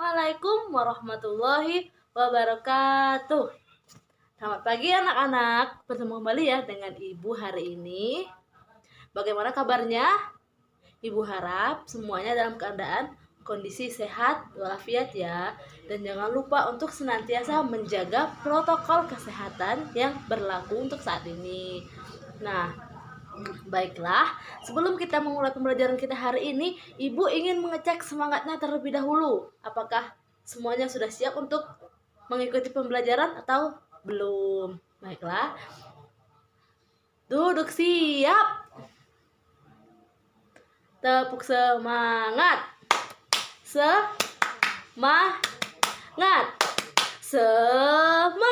Assalamualaikum warahmatullahi wabarakatuh. Selamat pagi anak-anak. Bertemu kembali ya dengan Ibu hari ini. Bagaimana kabarnya? Ibu harap semuanya dalam keadaan kondisi sehat walafiat ya. Dan jangan lupa untuk senantiasa menjaga protokol kesehatan yang berlaku untuk saat ini. Nah, baiklah, sebelum kita memulai pembelajaran kita hari ini, Ibu ingin mengecek semangatnya terlebih dahulu. Apakah semuanya sudah siap untuk mengikuti pembelajaran atau belum? Baiklah, duduk siap. Tepuk semangat. Semangat. Semangat.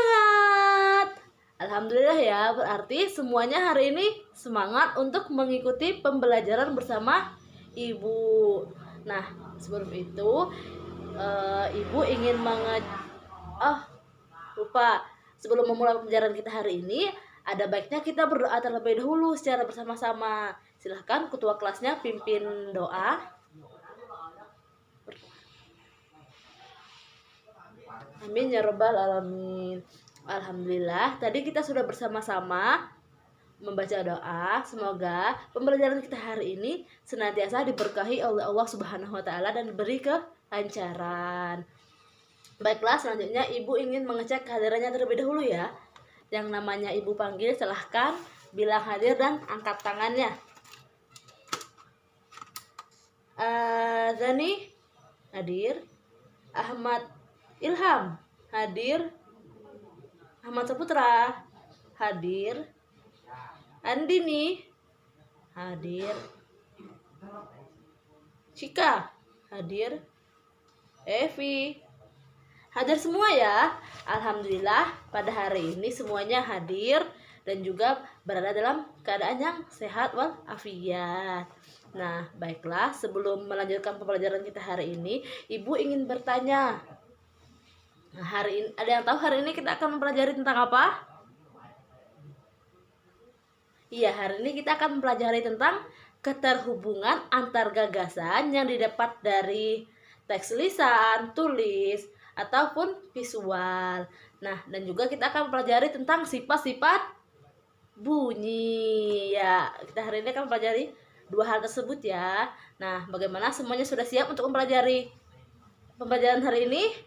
Alhamdulillah ya, berarti semuanya hari ini semangat untuk mengikuti pembelajaran bersama Ibu. Nah, sebelum itu Ibu ingin lupa. Sebelum memulai pembelajaran kita hari ini, ada baiknya kita berdoa terlebih dahulu secara bersama-sama. Silahkan ketua kelasnya pimpin doa. Amin ya robbal alamin. Alhamdulillah, tadi kita sudah bersama-sama membaca doa. Semoga pembelajaran kita hari ini senantiasa diberkahi oleh Allah Subhanahu wa taala dan diberi kelancaran. Baiklah, selanjutnya Ibu ingin mengecek kehadirannya terlebih dahulu ya. Yang namanya Ibu panggil silahkan bilang hadir dan angkat tangannya. Zani hadir. Ahmad Ilham hadir. Ahmad Saputra hadir. Andini hadir. Cika hadir. Evi hadir semua ya. Alhamdulillah pada hari ini semuanya hadir dan juga berada dalam keadaan yang sehat walafiat. Nah, baiklah, sebelum melanjutkan pembelajaran kita hari ini, Ibu ingin bertanya. Nah, hari ini ada yang tahu hari ini kita akan mempelajari tentang apa? Iya, hari ini kita akan mempelajari tentang keterhubungan antar gagasan yang didapat dari teks lisan, tulis, ataupun visual. Nah, dan juga kita akan mempelajari tentang sifat-sifat bunyi. Ya, kita hari ini akan mempelajari dua hal tersebut ya. Nah, bagaimana semuanya sudah siap untuk mempelajari pembelajaran hari ini?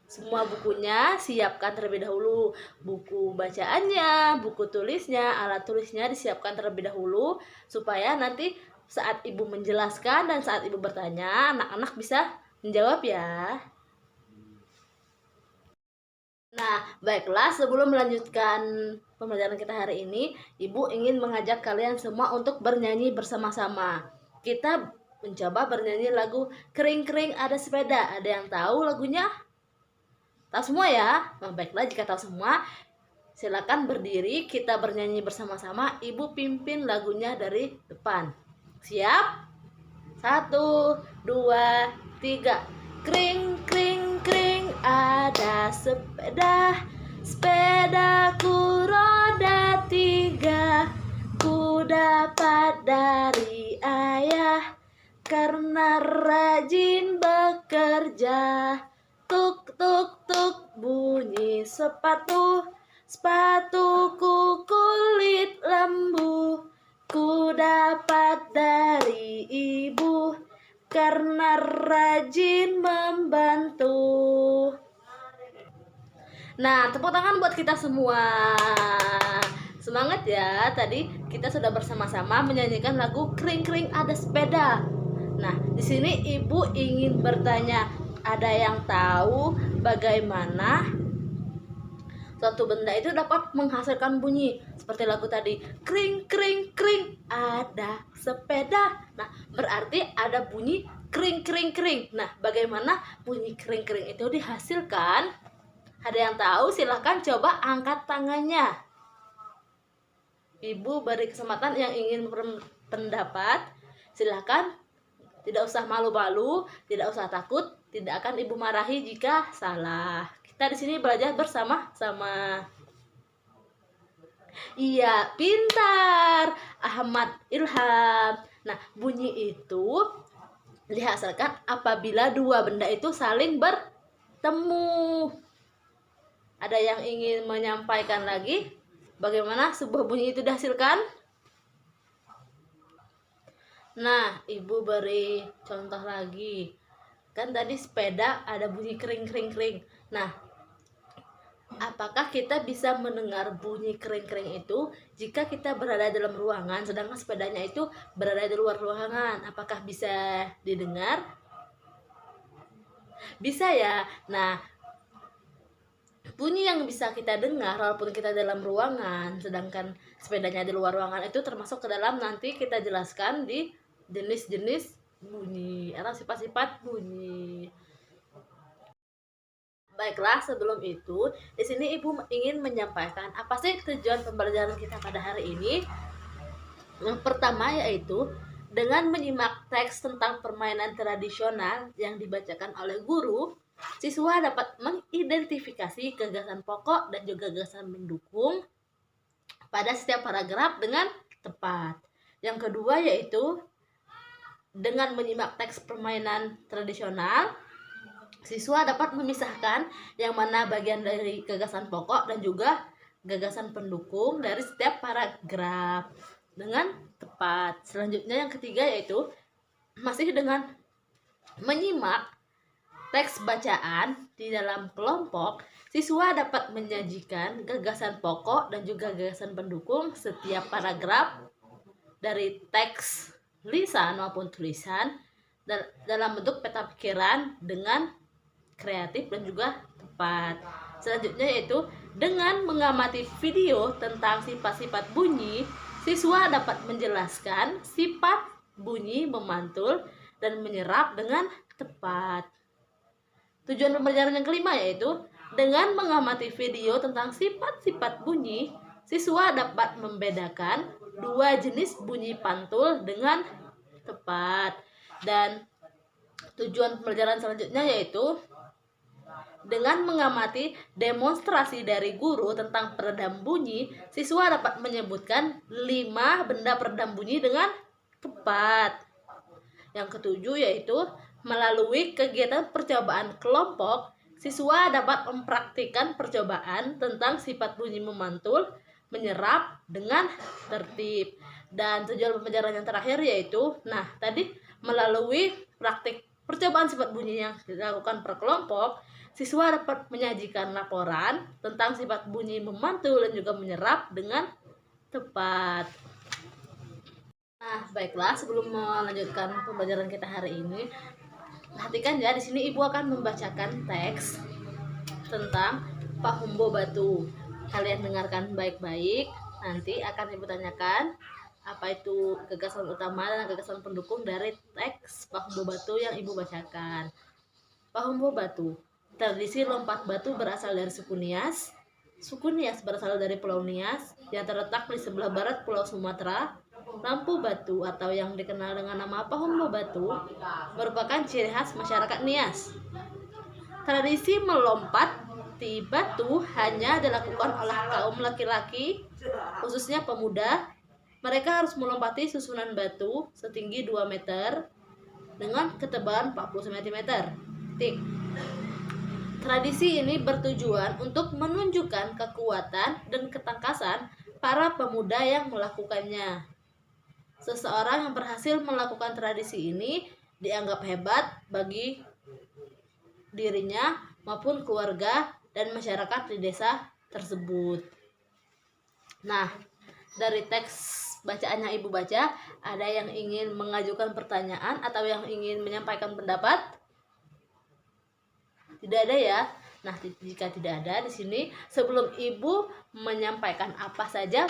Semua bukunya siapkan terlebih dahulu. Buku bacaannya, buku tulisnya, alat tulisnya disiapkan terlebih dahulu supaya nanti saat Ibu menjelaskan dan saat Ibu bertanya, anak-anak bisa menjawab ya. Nah, baiklah, sebelum melanjutkan pembelajaran kita hari ini, Ibu ingin mengajak kalian semua untuk bernyanyi bersama-sama. Kita mencoba bernyanyi lagu Kering-kering Ada Sepeda. Ada yang tahu lagunya? Tahu semua ya? Nah, baiklah, jika tahu semua, silakan berdiri, kita bernyanyi bersama-sama. Ibu pimpin lagunya dari depan. Siap? 1, 2, 3. Kring, kring, kring, ada sepeda. Sepedaku roda 3. Ku dapat dari ayah karena rajin bekerja. Tuk, tuk, tuk, bunyi sepatu. Sepatuku kulit lembu. Ku dapat dari ibu karena rajin membantu. Nah, tepuk tangan buat kita semua. Semangat ya. Tadi kita sudah bersama-sama menyanyikan lagu Kring-kring Ada Sepeda. Nah, di sini Ibu ingin bertanya, ada yang tahu bagaimana suatu benda itu dapat menghasilkan bunyi seperti lagu tadi, kring kring kring ada sepeda. Nah, berarti ada bunyi kring kring kring. Nah, bagaimana bunyi kring kring itu dihasilkan? Ada yang tahu? Silahkan coba angkat tangannya. Ibu beri kesempatan yang ingin berpendapat. Silahkan, tidak usah malu-malu, tidak usah takut, tidak akan Ibu marahi jika salah. Kita di sini belajar bersama-sama. Iya, pintar. Ahmad Ilham. Nah, bunyi itu dihasilkan apabila dua benda itu saling bertemu. Ada yang ingin menyampaikan lagi bagaimana sebuah bunyi itu dihasilkan? Nah, Ibu beri contoh lagi. Kan tadi sepeda ada bunyi kering kering kering. Nah, apakah kita bisa mendengar bunyi kering-kering itu jika kita berada dalam ruangan sedangkan sepedanya itu berada di luar ruangan? Apakah bisa didengar? Bisa ya. Nah, bunyi yang bisa kita dengar walaupun kita dalam ruangan sedangkan sepedanya di luar ruangan itu termasuk ke dalam nanti kita jelaskan di jenis-jenis bunyi atau sifat-sifat bunyi. Baiklah, sebelum itu, di sini Ibu ingin menyampaikan apa sih tujuan pembelajaran kita pada hari ini. Yang pertama yaitu dengan menyimak teks tentang permainan tradisional yang dibacakan oleh guru, siswa dapat mengidentifikasi gagasan pokok dan juga gagasan mendukung pada setiap paragraf dengan tepat. Yang kedua yaitu dengan menyimak teks permainan tradisional, siswa dapat memisahkan yang mana bagian dari gagasan pokok dan juga gagasan pendukung dari setiap paragraf dengan tepat. Selanjutnya yang ketiga yaitu masih dengan menyimak teks bacaan di dalam kelompok, siswa dapat menyajikan gagasan pokok dan juga gagasan pendukung setiap paragraf dari teks lisan maupun tulisan dalam bentuk peta pikiran dengan kreatif dan juga tepat. Selanjutnya yaitu dengan mengamati video tentang sifat-sifat bunyi, siswa dapat menjelaskan sifat bunyi memantul dan menyerap dengan tepat. Tujuan pembelajaran yang kelima yaitu dengan mengamati video tentang sifat-sifat bunyi, siswa dapat membedakan dua jenis bunyi pantul dengan tepat. Dan tujuan pembelajaran selanjutnya yaitu dengan mengamati demonstrasi dari guru tentang peredam bunyi, siswa dapat menyebutkan 5 benda peredam bunyi dengan tepat. Yang ketujuh yaitu melalui kegiatan percobaan kelompok, siswa dapat mempraktikkan percobaan tentang sifat bunyi memantul, menyerap dengan tertib. Dan tujuan pembelajaran yang terakhir yaitu, nah tadi melalui praktik percobaan sifat bunyi yang dilakukan per kelompok, siswa dapat menyajikan laporan tentang sifat bunyi memantul dan juga menyerap dengan tepat. Nah, baiklah, sebelum melanjutkan pembelajaran kita hari ini, perhatikan ya, di sini Ibu akan membacakan teks tentang Pahumbo Batu. Kalian dengarkan baik-baik. Nanti akan Ibu tanyakan apa itu gagasan utama dan gagasan pendukung dari teks Pahumbo Batu yang Ibu bacakan. Pahumbo Batu. Tradisi lompat batu berasal dari suku Nias. Suku Nias berasal dari Pulau Nias yang terletak di sebelah barat Pulau Sumatera. Lampu batu atau yang dikenal dengan nama Pahumbo Batu merupakan ciri khas masyarakat Nias. Tradisi melompat di batu hanya dilakukan oleh kaum laki-laki, khususnya pemuda. Mereka harus melompati susunan batu setinggi 2 meter dengan ketebalan 40 cm. Tradisi ini bertujuan untuk menunjukkan kekuatan dan ketangkasan para pemuda yang melakukannya. Seseorang yang berhasil melakukan tradisi ini dianggap hebat bagi dirinya maupun keluarga dan masyarakat di desa tersebut. Nah, dari teks bacaan yang Ibu baca, ada yang ingin mengajukan pertanyaan atau yang ingin menyampaikan pendapat? Tidak ada ya. Nah, jika tidak ada di sini, sebelum Ibu menyampaikan apa saja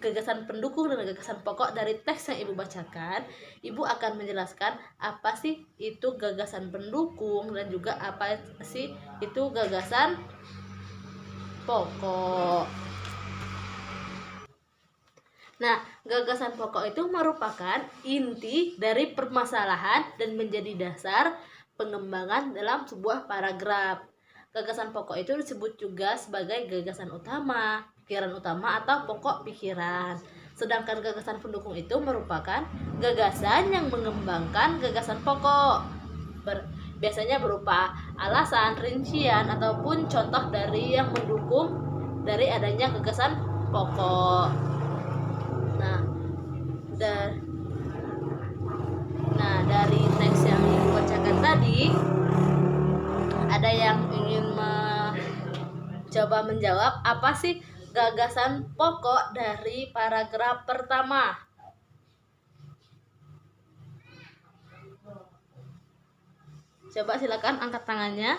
gagasan pendukung dan gagasan pokok dari teks yang Ibu bacakan, Ibu akan menjelaskan apa sih itu gagasan pendukung dan juga apa sih itu gagasan pokok. Nah, gagasan pokok itu merupakan inti dari permasalahan dan menjadi dasar pengembangan dalam sebuah paragraf. Gagasan pokok itu disebut juga sebagai gagasan utama, pikiran utama atau pokok pikiran. Sedangkan gagasan pendukung itu merupakan gagasan yang mengembangkan gagasan pokok. Biasanya berupa alasan, rincian, ataupun contoh dari yang mendukung dari adanya gagasan pokok. Dari teks yang dibacakan tadi, ada yang ingin mencoba menjawab apa sih gagasan pokok dari paragraf pertama. Coba silakan angkat tangannya.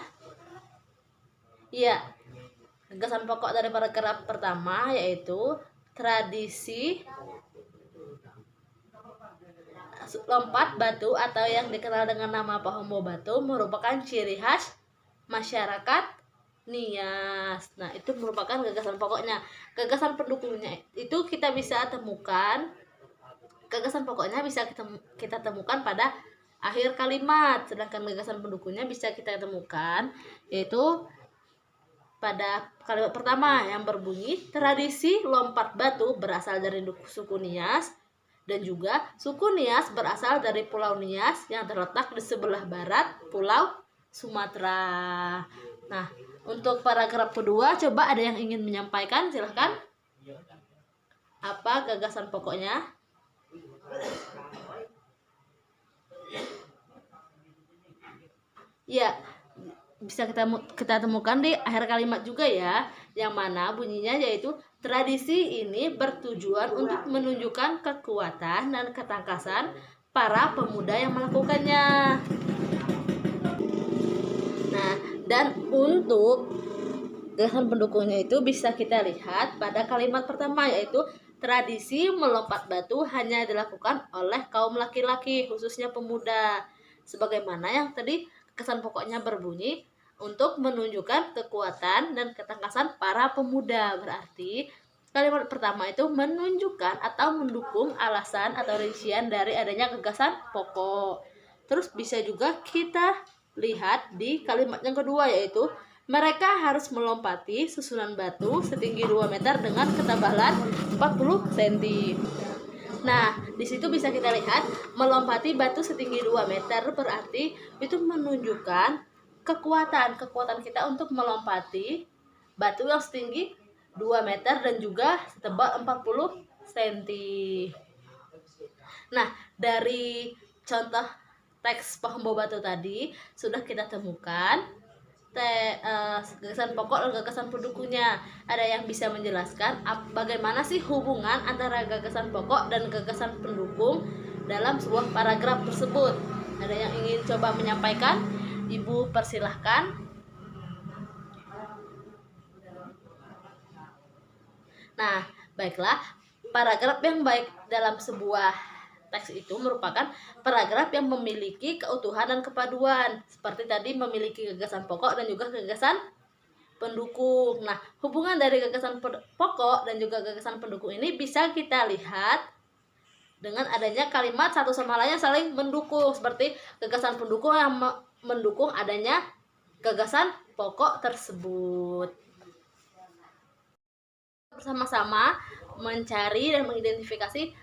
Iya, gagasan pokok dari paragraf pertama yaitu tradisi lompat batu atau yang dikenal dengan nama Pahombo Batu merupakan ciri khas masyarakat Nias. Nah, itu merupakan gagasan pokoknya. Gagasan pendukungnya itu kita bisa temukan, gagasan pokoknya bisa kita temukan pada akhir kalimat, sedangkan gagasan pendukungnya bisa kita temukan yaitu pada kalimat pertama yang berbunyi tradisi lompat batu berasal dari suku Nias, dan juga suku Nias berasal dari Pulau Nias yang terletak di sebelah barat Pulau Sumatera. Nah, untuk paragraf kedua, coba ada yang ingin menyampaikan, silahkan. Apa gagasan pokoknya? Ya, bisa kita temukan di akhir kalimat juga ya, yang mana bunyinya yaitu tradisi ini bertujuan untuk menunjukkan kekuatan dan ketangkasan para pemuda yang melakukannya. Nah, dan untuk gagasan pendukungnya itu bisa kita lihat pada kalimat pertama yaitu tradisi melompat batu hanya dilakukan oleh kaum laki-laki, khususnya pemuda. Sebagaimana yang tadi gagasan pokoknya berbunyi untuk menunjukkan kekuatan dan ketangkasan para pemuda. Berarti kalimat pertama itu menunjukkan atau mendukung alasan atau rincian dari adanya gagasan pokok. Terus bisa juga kita lihat di kalimat yang kedua yaitu mereka harus melompati susunan batu setinggi 2 meter dengan ketebalan 40 cm. Nah, di situ bisa kita lihat melompati batu setinggi 2 meter berarti itu menunjukkan kekuatan kita untuk melompati batu yang setinggi 2 meter dan juga setebal 40 cm. Nah, dari contoh teks Pahombo Batu tadi sudah kita temukan gagasan pokok dan gagasan pendukungnya. Ada yang bisa menjelaskan bagaimana sih hubungan antara gagasan pokok dan gagasan pendukung dalam sebuah paragraf tersebut? Ada yang ingin coba menyampaikan? Ibu persilahkan. Nah, baiklah, paragraf yang baik dalam sebuah teks itu merupakan paragraf yang memiliki keutuhan dan kepaduan, seperti tadi memiliki gagasan pokok dan juga gagasan pendukung. Nah, hubungan dari gagasan pokok dan juga gagasan pendukung ini bisa kita lihat dengan adanya kalimat satu sama lainnya saling mendukung, seperti gagasan pendukung yang mendukung adanya gagasan pokok tersebut. Bersama-sama mencari dan mengidentifikasi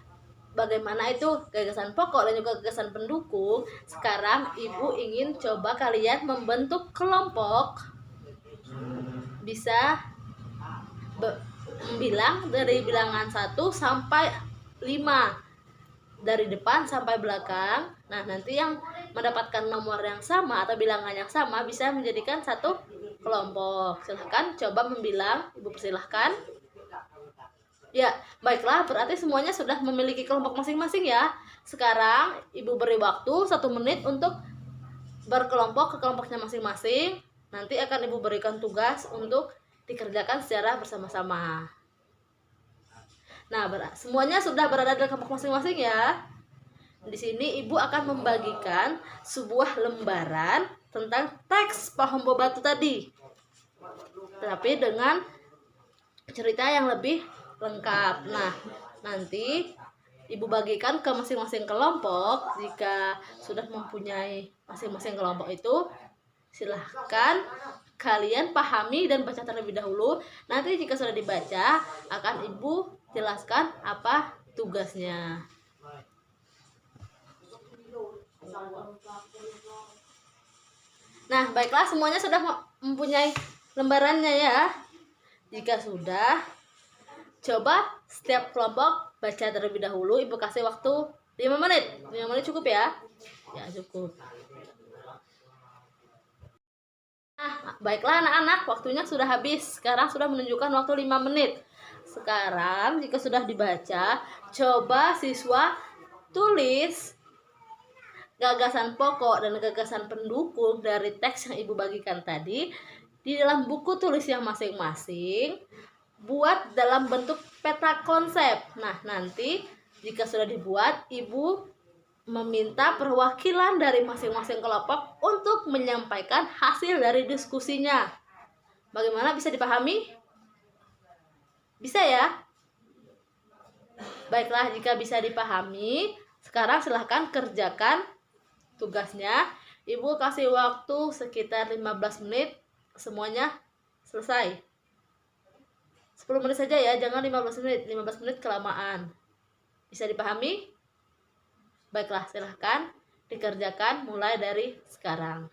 bagaimana itu gagasan pokok dan juga gagasan pendukung. Sekarang ibu ingin coba kalian membentuk kelompok. Bisa bilang dari bilangan 1 sampai 5, dari depan sampai belakang. Nah, nanti yang mendapatkan nomor yang sama atau bilangan yang sama bisa menjadikan satu kelompok. Silahkan coba membilang, ibu persilahkan. Ya, baiklah, berarti semuanya sudah memiliki kelompok masing-masing ya. Sekarang ibu beri waktu 1 menit untuk berkelompok ke kelompoknya masing-masing. Nanti akan ibu berikan tugas untuk dikerjakan secara bersama-sama. Nah, semuanya sudah berada di kelompok masing-masing ya. Di sini ibu akan membagikan sebuah lembaran tentang teks Pahombo Batu tadi, tapi dengan cerita yang lebih lengkap. Nah, nanti ibu bagikan ke masing-masing kelompok. Jika sudah mempunyai masing-masing kelompok itu, silahkan kalian pahami dan baca terlebih dahulu. Nanti jika sudah dibaca, akan ibu jelaskan apa tugasnya. Nah, baiklah, semuanya sudah mempunyai lembarannya ya. Jika sudah, coba setiap kelompok baca terlebih dahulu. Ibu kasih waktu 5 menit. 5 menit cukup ya? Ya, cukup. Nah, baiklah anak-anak, waktunya sudah habis. Sekarang sudah menunjukkan waktu 5 menit. Sekarang jika sudah dibaca, coba siswa tulis gagasan pokok dan gagasan pendukung dari teks yang Ibu bagikan tadi di dalam buku tulis yang masing-masing. Buat dalam bentuk peta konsep. Nah, nanti jika sudah dibuat, Ibu meminta perwakilan dari masing-masing kelompok untuk menyampaikan hasil dari diskusinya. Bagaimana, bisa dipahami? Bisa ya? Baiklah, jika bisa dipahami, sekarang silahkan kerjakan tugasnya. Ibu kasih waktu sekitar 15 menit, semuanya selesai. 10 menit saja ya, jangan 15 menit. 15 menit kelamaan. Bisa dipahami? Baiklah, silahkan dikerjakan mulai dari sekarang.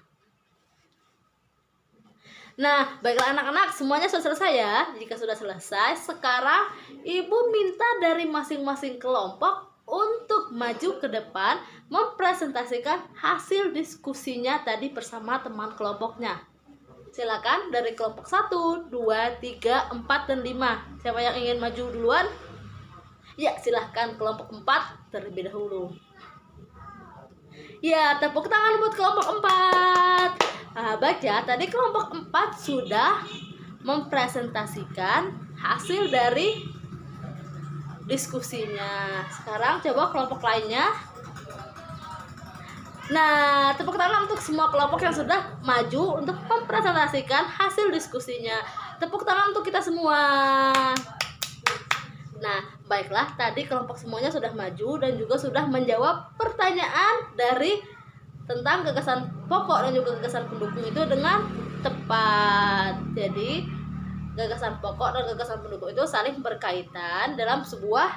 Nah, baiklah anak-anak, semuanya sudah selesai ya. Jika sudah selesai, sekarang Ibu minta dari masing-masing kelompok untuk maju ke depan mempresentasikan hasil diskusinya tadi bersama teman kelompoknya. Silakan dari kelompok 1, 2, 3, 4, dan 5. Siapa yang ingin maju duluan? Ya, silahkan kelompok 4 terlebih dahulu. Ya, tepuk tangan buat kelompok 4. Nah, baca, tadi kelompok 4 sudah mempresentasikan hasil dari diskusinya. Sekarang coba kelompok lainnya. Nah, tepuk tangan untuk semua kelompok yang sudah maju untuk mempresentasikan hasil diskusinya. Tepuk tangan untuk kita semua. Nah, baiklah, tadi kelompok semuanya sudah maju dan juga sudah menjawab pertanyaan dari tentang gagasan pokok dan juga gagasan pendukung itu dengan tepat. Jadi, gagasan pokok dan gagasan pendukung itu saling berkaitan dalam sebuah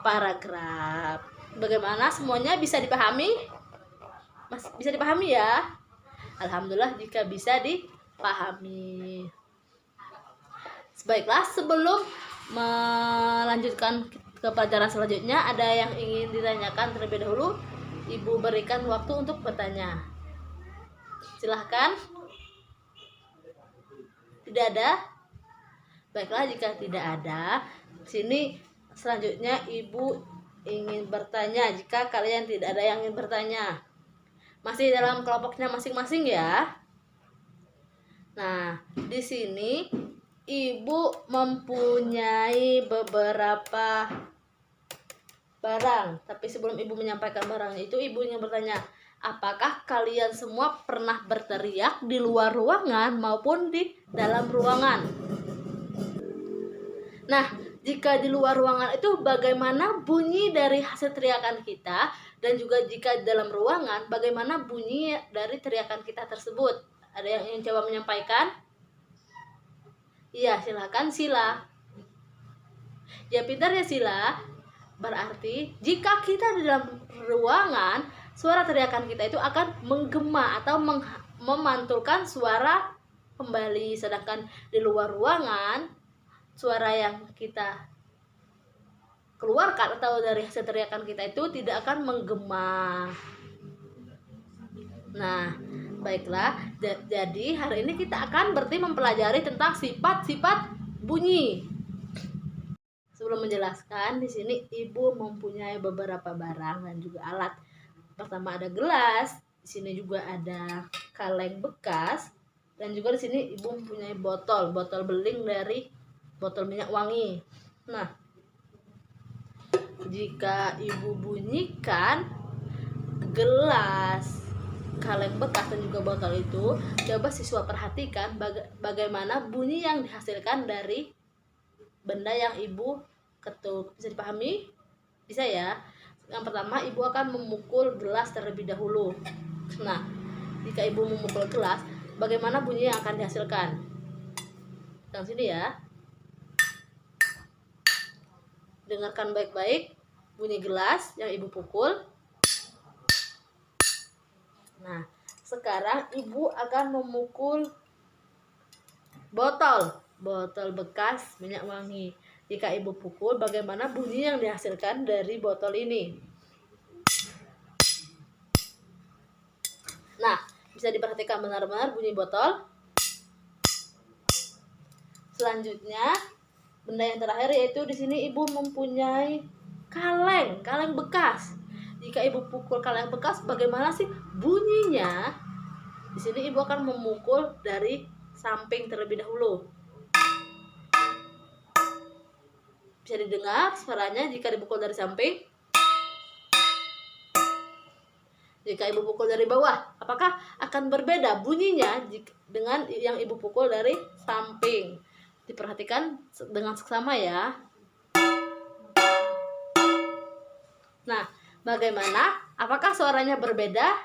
paragraf. Bagaimana, semuanya bisa dipahami? Bisa dipahami ya? Alhamdulillah jika bisa dipahami. Baiklah, sebelum melanjutkan ke pelajaran selanjutnya, ada yang ingin ditanyakan terlebih dahulu? Ibu berikan waktu untuk bertanya. Silahkan. Tidak ada? Baiklah, jika tidak ada, sini selanjutnya Ibu ingin bertanya. Jika kalian tidak ada yang ingin bertanya, masih dalam kelompoknya masing-masing ya. Nah, di sini Ibu mempunyai beberapa barang. Tapi sebelum Ibu menyampaikan barangnya itu, Ibu ingin bertanya, apakah kalian semua pernah berteriak di luar ruangan maupun di dalam ruangan? Nah, jika di luar ruangan itu bagaimana bunyi dari hasil teriakan kita, dan juga jika di dalam ruangan bagaimana bunyi dari teriakan kita tersebut? Ada yang ingin coba menyampaikan? Iya, silakan Sila. Ya, pintar ya Sila. Berarti jika kita di dalam ruangan, suara teriakan kita itu akan menggema atau memantulkan suara kembali. Sedangkan di luar ruangan, suara yang kita keluarkan atau dari hasil teriakan kita itu tidak akan menggema. Nah, baiklah. Jadi hari ini kita akan mempelajari tentang sifat-sifat bunyi. Sebelum menjelaskan, di sini Ibu mempunyai beberapa barang dan juga alat. Pertama ada gelas, di sini juga ada kaleng bekas, dan juga di sini Ibu mempunyai botol beling dari botol minyak wangi. Nah, jika Ibu bunyikan gelas, kaleng bekas dan juga botol itu, coba siswa perhatikan bagaimana bunyi yang dihasilkan dari benda yang Ibu ketuk. Bisa dipahami? Bisa ya? Yang pertama, Ibu akan memukul gelas terlebih dahulu. Nah, jika Ibu memukul gelas, bagaimana bunyi yang akan dihasilkan? Yang sini ya. Dengarkan baik-baik bunyi gelas yang ibu pukul. Nah, sekarang ibu akan memukul botol bekas minyak wangi. Jika ibu pukul, bagaimana bunyi yang dihasilkan dari botol ini? Nah, bisa diperhatikan benar-benar bunyi botol. Selanjutnya, benda yang terakhir yaitu di sini ibu mempunyai kaleng bekas. Jika ibu pukul kaleng bekas, bagaimana sih bunyinya? Di sini ibu akan memukul dari samping terlebih dahulu. Bisa didengar suaranya jika dipukul dari samping. Jika ibu pukul dari bawah, apakah akan berbeda bunyinya dengan yang ibu pukul dari samping? Diperhatikan dengan seksama ya. Nah, bagaimana? Apakah suaranya berbeda?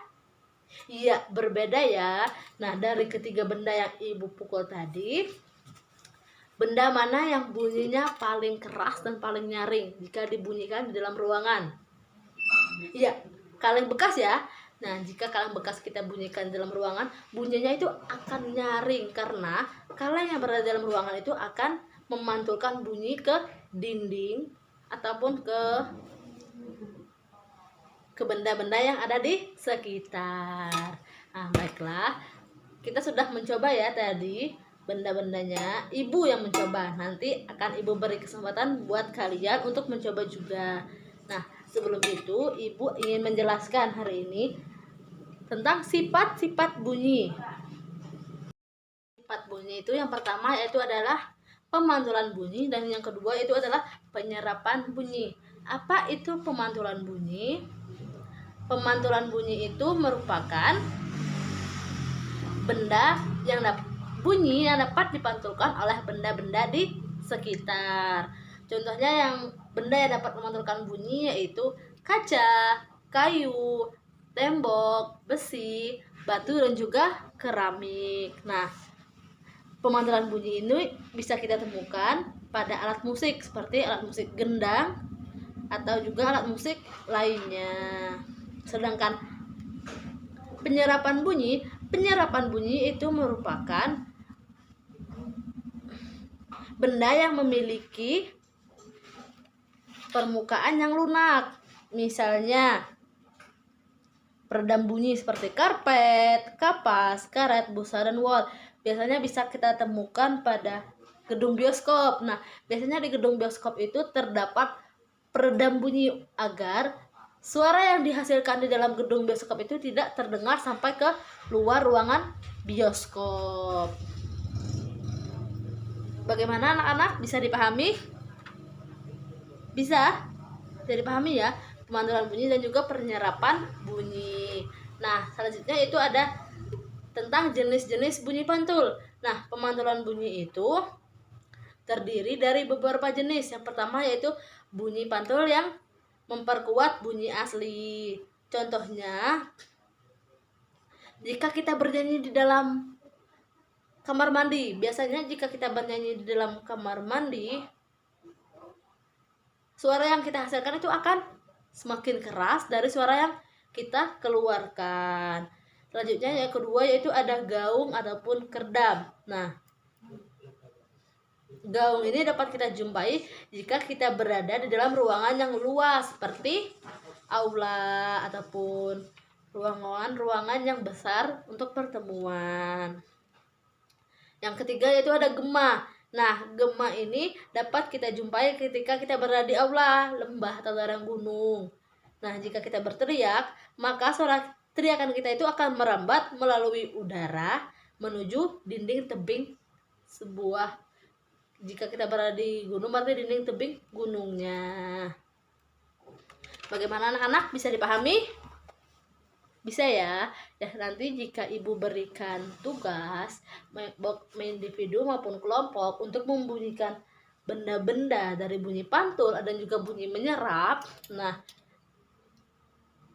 Iya, berbeda ya. Nah, dari ketiga benda yang ibu pukul tadi, benda mana yang bunyinya paling keras dan paling nyaring jika dibunyikan di dalam ruangan? Iya, kaleng bekas ya. Nah, jika kaleng bekas kita bunyikan dalam ruangan, bunyinya itu akan nyaring karena kaleng yang berada dalam ruangan itu akan memantulkan bunyi ke dinding ataupun ke benda-benda yang ada di sekitar. Nah, baiklah. Kita sudah mencoba ya tadi benda-bendanya. Ibu yang mencoba. Nanti akan ibu beri kesempatan buat kalian untuk mencoba juga. Nah, sebelum itu ibu ingin menjelaskan hari ini tentang sifat-sifat bunyi. Sifat bunyi itu yang pertama yaitu adalah pemantulan bunyi, dan yang kedua itu adalah penyerapan bunyi. Apa itu pemantulan bunyi? Pemantulan bunyi itu merupakan benda yang bunyi yang dapat dipantulkan oleh benda-benda di sekitar. Contohnya yang benda yang dapat memantulkan bunyi yaitu kaca, kayu, tembok, besi, batu, dan juga keramik. Nah, pemantulan bunyi ini bisa kita temukan pada alat musik seperti alat musik gendang atau juga alat musik lainnya. Sedangkan penyerapan bunyi itu merupakan benda yang memiliki permukaan yang lunak. Misalnya peredam bunyi seperti karpet, kapas, karet, busa, dan wol. Biasanya bisa kita temukan pada gedung bioskop. Nah, biasanya di gedung bioskop itu terdapat peredam bunyi agar suara yang dihasilkan di dalam gedung bioskop itu tidak terdengar sampai ke luar ruangan bioskop. Bagaimana anak-anak? Bisa dipahami? Bisa? Bisa dipahami ya? Pemantulan bunyi dan juga penyerapan bunyi. Nah, selanjutnya itu ada tentang jenis-jenis bunyi pantul. Nah, pemantulan bunyi itu terdiri dari beberapa jenis. Yang pertama yaitu bunyi pantul yang memperkuat bunyi asli. Contohnya, jika kita bernyanyi di dalam kamar mandi, biasanya jika kita bernyanyi di dalam kamar mandi, suara yang kita hasilkan itu akan semakin keras dari suara yang kita keluarkan. Selanjutnya yang kedua yaitu ada gaung ataupun kerdam. Nah, gaung ini dapat kita jumpai jika kita berada di dalam ruangan yang luas seperti aula ataupun ruangan yang besar untuk pertemuan. Yang ketiga yaitu ada gema. Nah, gema ini dapat kita jumpai ketika kita berada di aula, lembah atau lereng gunung. Nah, jika kita berteriak, maka suara teriakan kita itu akan merambat melalui udara menuju dinding tebing sebuah. Jika kita berada di gunung, berarti dinding tebing gunungnya. Bagaimana anak-anak? Bisa dipahami? Bisa ya. Ya, nanti jika ibu berikan tugas individu maupun kelompok untuk membunyikan benda-benda dari bunyi pantul dan juga bunyi menyerap, nah,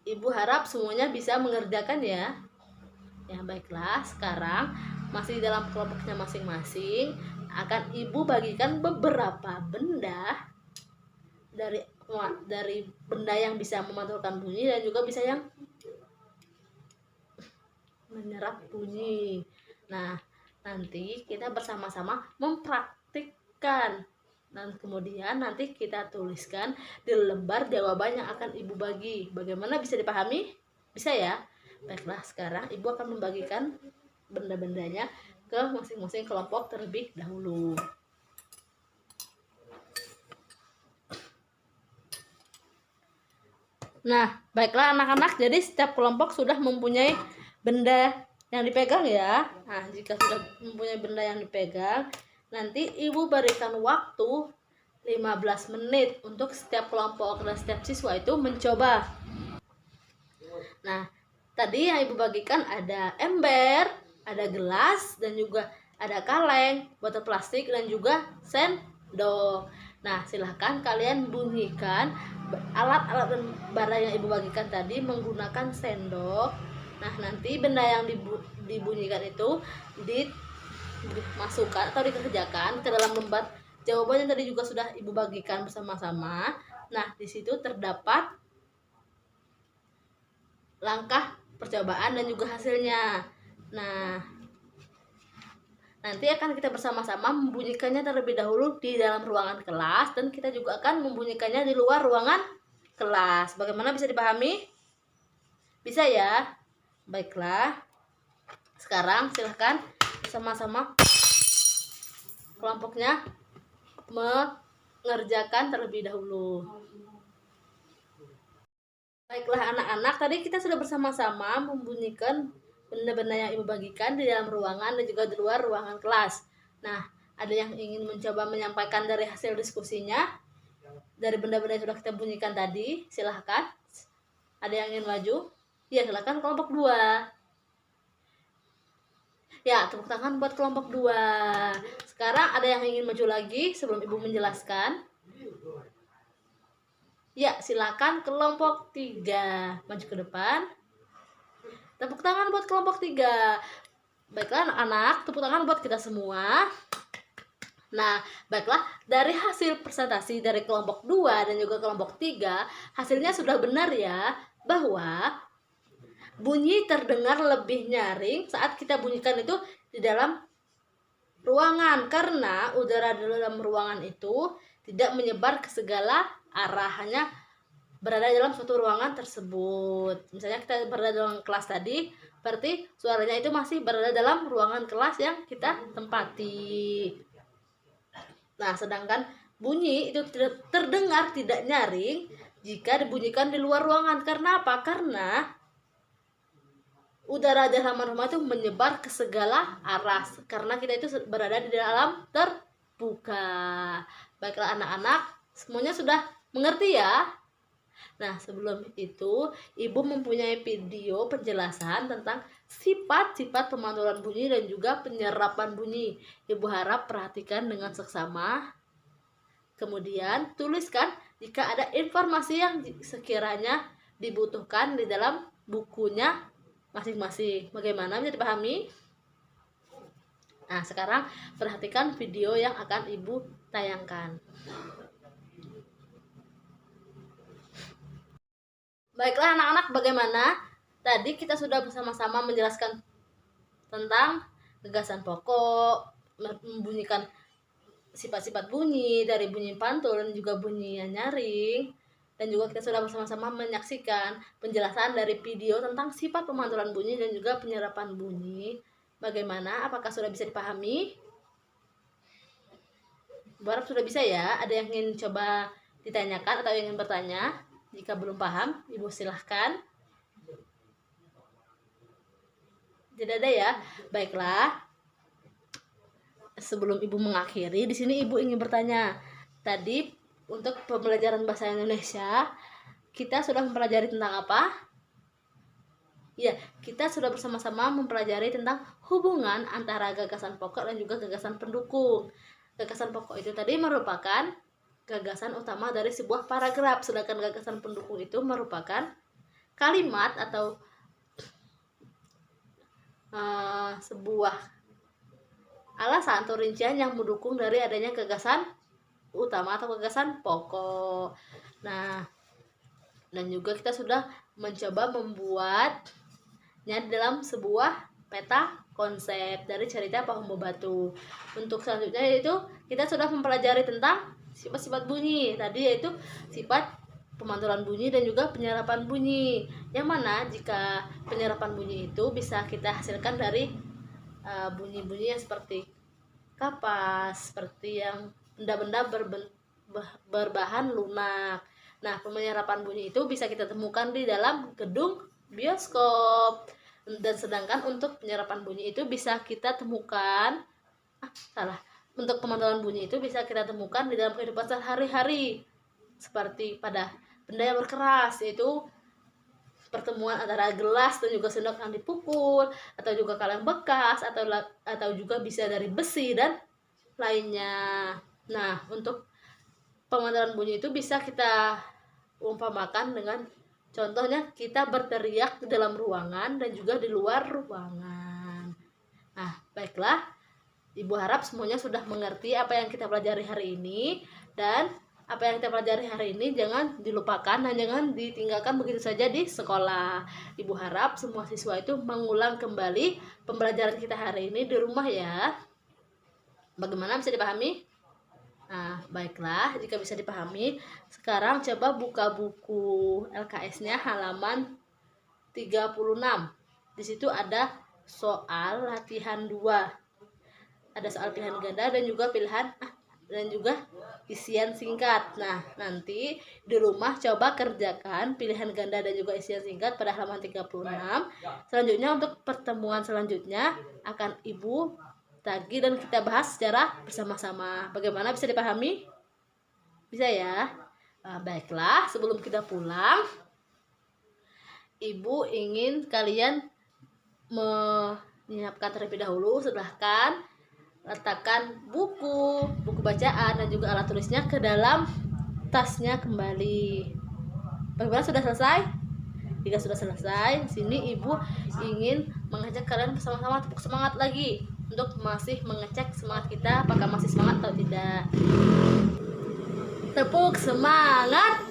ibu harap semuanya bisa mengerjakan ya. Ya, baiklah. Sekarang masih dalam kelompoknya masing-masing, akan ibu bagikan beberapa benda dari benda yang bisa memantulkan bunyi dan juga bisa yang menyerap bunyi. Nah, nanti kita bersama-sama mempraktikkan dan kemudian nanti kita tuliskan di lembar jawaban yang akan ibu bagi. Bagaimana, bisa dipahami? Bisa ya? Baiklah, sekarang ibu akan membagikan benda-bendanya ke masing-masing kelompok terlebih dahulu. Nah, baiklah anak-anak, jadi setiap kelompok sudah mempunyai benda yang dipegang ya. Nah, jika sudah mempunyai benda yang dipegang, nanti ibu berikan waktu 15 menit untuk setiap kelompok dan setiap siswa itu mencoba. Nah, tadi yang ibu bagikan ada ember, ada gelas, dan juga ada kaleng, botol plastik, dan juga sendok. Nah, silahkan kalian bunyikan alat-alat dan barang yang ibu bagikan tadi menggunakan sendok. Nah, nanti benda yang dibunyikan itu dimasukkan atau dikerjakan ke dalam lembar jawaban yang tadi juga sudah ibu bagikan bersama-sama. Nah, di situ terdapat langkah percobaan dan juga hasilnya. Nah, nanti akan kita bersama-sama membunyikannya terlebih dahulu di dalam ruangan kelas, dan kita juga akan membunyikannya di luar ruangan kelas. Bagaimana, bisa dipahami? Bisa ya? Baiklah. Sekarang silahkan sama-sama kelompoknya mengerjakan terlebih dahulu. Baiklah anak-anak, tadi kita sudah bersama-sama membunyikan benda-benda yang ibu bagikan di dalam ruangan dan juga di luar ruangan kelas. Nah, ada yang ingin mencoba menyampaikan dari hasil diskusinya dari benda-benda yang sudah kita bunyikan tadi? Silahkan. Ada yang ingin maju? Ya, silahkan kelompok 2. Ya, tepuk tangan buat kelompok 2. Sekarang ada yang ingin maju lagi sebelum ibu menjelaskan? Ya, silakan kelompok 3 maju ke depan. Tepuk tangan buat kelompok 3. Baiklah anak-anak, tepuk tangan buat kita semua. Nah, baiklah, dari hasil presentasi dari kelompok 2 dan juga kelompok 3, hasilnya sudah benar ya, bahwa bunyi terdengar lebih nyaring saat kita bunyikan itu di dalam ruangan, karena udara di dalam ruangan itu tidak menyebar ke segala arah, hanya berada dalam suatu ruangan tersebut. Misalnya kita berada dalam kelas tadi, berarti suaranya itu masih berada dalam ruangan kelas yang kita tempati. Nah, sedangkan bunyi itu terdengar tidak nyaring jika dibunyikan di luar ruangan. Karena apa? Karena udara di halaman rumah itu menyebar ke segala arah, karena kita itu berada di dalam terbuka. Baiklah anak-anak, semuanya sudah mengerti ya? Nah, sebelum itu, ibu mempunyai video penjelasan tentang sifat-sifat pemantulan bunyi dan juga penyerapan bunyi. Ibu harap perhatikan dengan seksama. Kemudian, tuliskan jika ada informasi yang sekiranya dibutuhkan di dalam bukunya masing-masing. Bagaimana, bisa dipahami? Nah, sekarang perhatikan video yang akan ibu tayangkan. Baiklah anak-anak, bagaimana? Tadi kita sudah bersama-sama menjelaskan tentang gagasan pokok, membunyikan sifat-sifat bunyi, dari bunyi pantul dan juga bunyi yang nyaring. Dan juga kita sudah bersama-sama menyaksikan penjelasan dari video tentang sifat pemantulan bunyi dan juga penyerapan bunyi. Bagaimana? Apakah sudah bisa dipahami? Harap sudah bisa ya. Ada yang ingin coba ditanyakan atau ingin bertanya? Jika belum paham, ibu silahkan. Tidak ada ya? Baiklah. Sebelum ibu mengakhiri, di sini ibu ingin bertanya. Tadi untuk pembelajaran bahasa Indonesia, kita sudah mempelajari tentang apa? Ya, kita sudah bersama-sama mempelajari tentang hubungan antara gagasan pokok dan juga gagasan pendukung. Gagasan pokok itu tadi merupakan gagasan utama dari sebuah paragraf, sedangkan gagasan pendukung itu merupakan kalimat atau sebuah alasan atau rincian yang mendukung dari adanya gagasan utama atau gagasan pokok. Nah, dan juga kita sudah mencoba membuatnya dalam sebuah peta konsep dari cerita Pahumbo Batu. Untuk selanjutnya yaitu kita sudah mempelajari tentang sifat-sifat bunyi tadi, yaitu sifat pemantulan bunyi dan juga penyerapan bunyi. Yang mana jika penyerapan bunyi itu bisa kita hasilkan dari bunyi-bunyi yang seperti kapas, seperti yang benda-benda berbahan lunak. Nah, penyerapan bunyi itu bisa kita temukan di dalam gedung bioskop. Dan sedangkan untuk penyerapan bunyi itu bisa kita temukan untuk pemantulan bunyi itu bisa kita temukan di dalam kehidupan sehari-hari, seperti pada benda yang berkeras, yaitu pertemuan antara gelas dan juga sendok yang dipukul, atau juga kaleng bekas, atau juga bisa dari besi dan lainnya. Nah, untuk pemantulan bunyi itu bisa kita umpamakan dengan contohnya kita berteriak di dalam ruangan dan juga di luar ruangan. Nah, baiklah, Ibu harap semuanya sudah mengerti apa yang kita pelajari hari ini, dan apa yang kita pelajari hari ini jangan dilupakan dan jangan ditinggalkan begitu saja di sekolah. Ibu harap semua siswa itu mengulang kembali pembelajaran kita hari ini di rumah ya. Bagaimana, bisa dipahami? Nah, baiklah, jika bisa dipahami, sekarang coba buka buku LKS-nya halaman 36. Di situ ada soal latihan 2. Ada soal pilihan ganda dan juga isian singkat. Nah, nanti di rumah coba kerjakan pilihan ganda dan juga isian singkat pada halaman 36. Selanjutnya untuk pertemuan selanjutnya akan Ibu tagih dan kita bahas secara bersama-sama. Bagaimana, bisa dipahami? Bisa ya? Baiklah, sebelum kita pulang, Ibu ingin kalian menyiapkan terlebih dahulu. Silahkan letakkan buku bacaan dan juga alat tulisnya ke dalam tasnya kembali. Bagaimana, sudah selesai? Jika sudah selesai, sini Ibu ingin mengajak kalian bersama-sama tepuk semangat lagi untuk masih mengecek semangat kita, apakah masih semangat atau tidak. Tepuk semangat.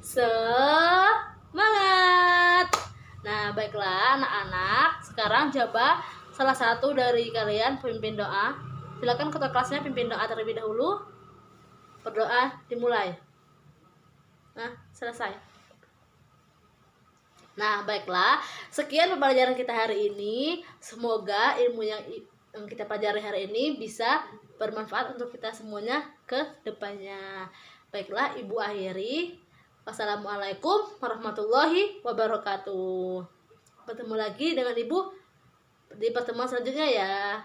Semangat. Nah, baiklah anak-anak, sekarang coba salah satu dari kalian pimpin doa. Silakan ketua kelasnya pimpin doa terlebih dahulu. Berdoa dimulai. Nah, selesai. Nah, baiklah, sekian pembelajaran kita hari ini. Semoga ilmu yang kita pelajari hari ini bisa bermanfaat untuk kita semuanya ke depannya. Baiklah, Ibu akhiri. Wassalamualaikum warahmatullahi wabarakatuh. Bertemu lagi dengan Ibu di pertemuan selanjutnya ya.